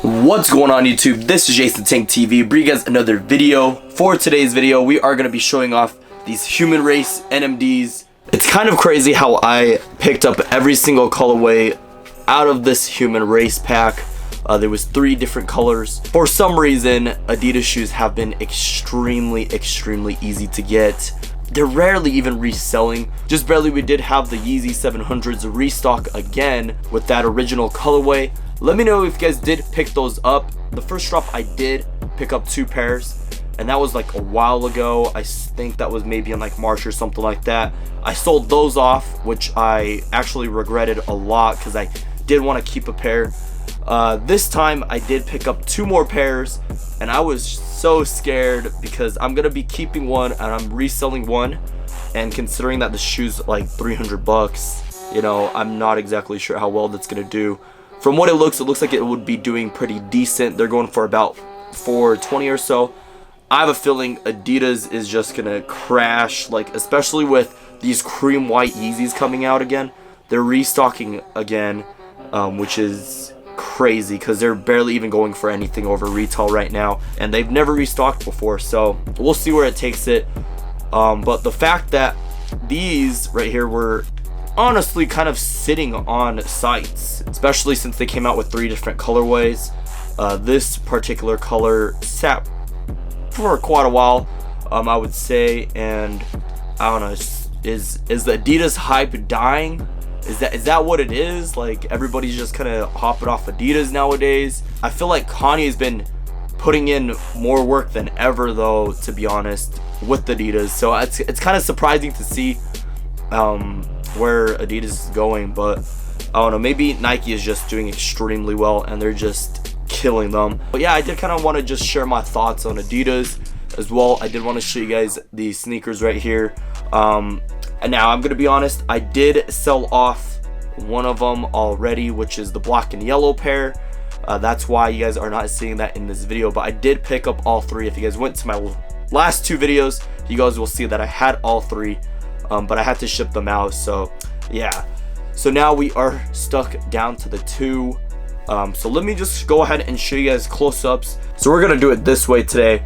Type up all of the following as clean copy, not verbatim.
What's going on YouTube? This is Jason Tang TV, bringing you guys another video. For today's video, we are going to be showing off these human race NMDs. It's kind of crazy how I picked up every single colorway out of this human race pack. There was 3 different colors. For some reason, Adidas shoes have been extremely easy to get. They're rarely even reselling. Just barely we did have the Yeezy 700s restock again with that original colorway. Let me know if you guys did pick those up. The first drop I did pick up 2 pairs, and that was like a while ago. I think that was maybe in like March or something like that. I sold those off, which I actually regretted a lot because I did want to keep a pair. This time I did pick up 2 more pairs, and I was so scared because I'm gonna be keeping one and I'm reselling one, and considering that the shoe's like 300 bucks, you know, I'm not exactly sure how well that's gonna do. From what it looks like it would be doing pretty decent. They're going for about $420 or so. I have a feeling Adidas is just gonna crash, like especially with these cream white Yeezys coming out again. They're restocking again, which is crazy because they're barely even going for anything over retail right now, and they've never restocked before, so we'll see where it takes it. But the fact that these right here were honestly kind of sitting on sites, especially since they came out with 3 different colorways. This particular color sat for quite a while, I would say, and I don't know, is the Adidas hype dying? Is that what it is? Like everybody's just kind of hopping off Adidas nowadays. I feel like Kanye's been putting in more work than ever though, to be honest, with Adidas. So it's kind of surprising to see where Adidas is going, but I don't know, maybe Nike is just doing extremely well and they're just killing them. But yeah, I did kind of want to just share my thoughts on Adidas as well. I did want to show you guys these sneakers right here. And now I'm gonna be honest, I did sell off one of them already, which is the black and yellow pair. That's why you guys are not seeing that in this video, but I did pick up all 3. If you guys went to my last 2 videos, you guys will see that I had all 3, but I had to ship them out. So yeah, so now we are stuck down to the 2. So let me just go ahead and show you guys close-ups. So we're gonna do it this way today.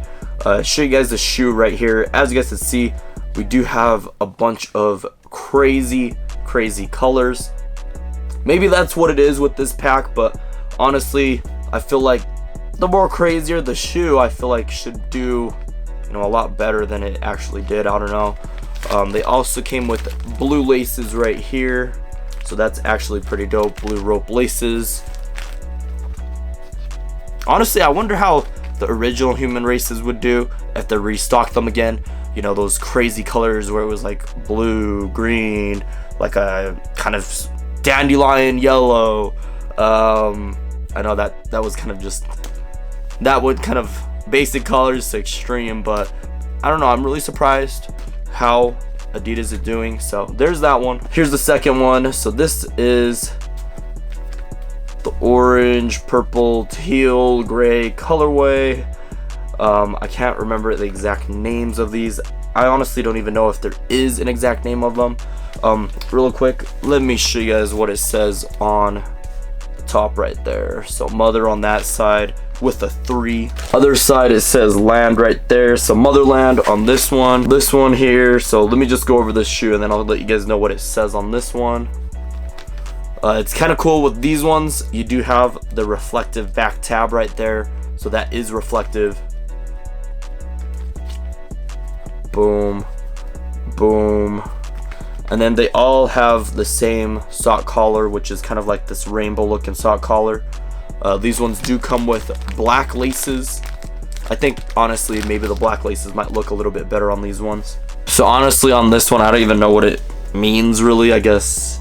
Show you guys the shoe right here. As you guys can see, we do have a bunch of crazy colors. Maybe that's what it is with this pack, but honestly, I feel like the more crazier the shoe, I feel like should do, you know, a lot better than it actually did. I don't know. They also came with blue laces right here, so that's actually pretty dope. Blue rope laces. Honestly, I wonder how the original human races would do if they restocked them again. You know, those crazy colors where it was like blue, green, like a kind of dandelion yellow. I know that was kind of just, that would kind of basic colors to extreme, but I don't know, I'm really surprised how Adidas is doing. So there's that one. Here's the second one. So this is the orange, purple, teal, gray colorway. I can't remember the exact names of these. I honestly don't even know if there is an exact name of them. Real quick, let me show you guys what it says on the top right there. So mother on that side with a 3. Other side it says land right there. So motherland on this one here. So let me just go over this shoe and then I'll let you guys know what it says on this one. It's kind of cool with these ones. You do have the reflective back tab right there, so that is reflective. Boom, boom. And then they all have the same sock collar, which is kind of like this rainbow looking sock collar. These ones do come with black laces. I think honestly maybe the black laces might look a little bit better on these ones. So honestly on this one, I don't even know what it means really. I guess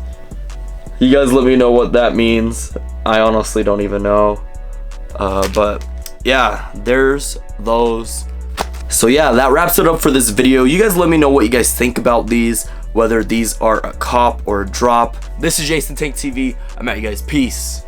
you guys let me know what that means. I honestly don't even know. But yeah, there's those. So yeah, that wraps it up for this video. You guys let me know what you guys think about these, whether these are a cop or a drop. This is Jason Tang TV. I'm out, you guys. Peace.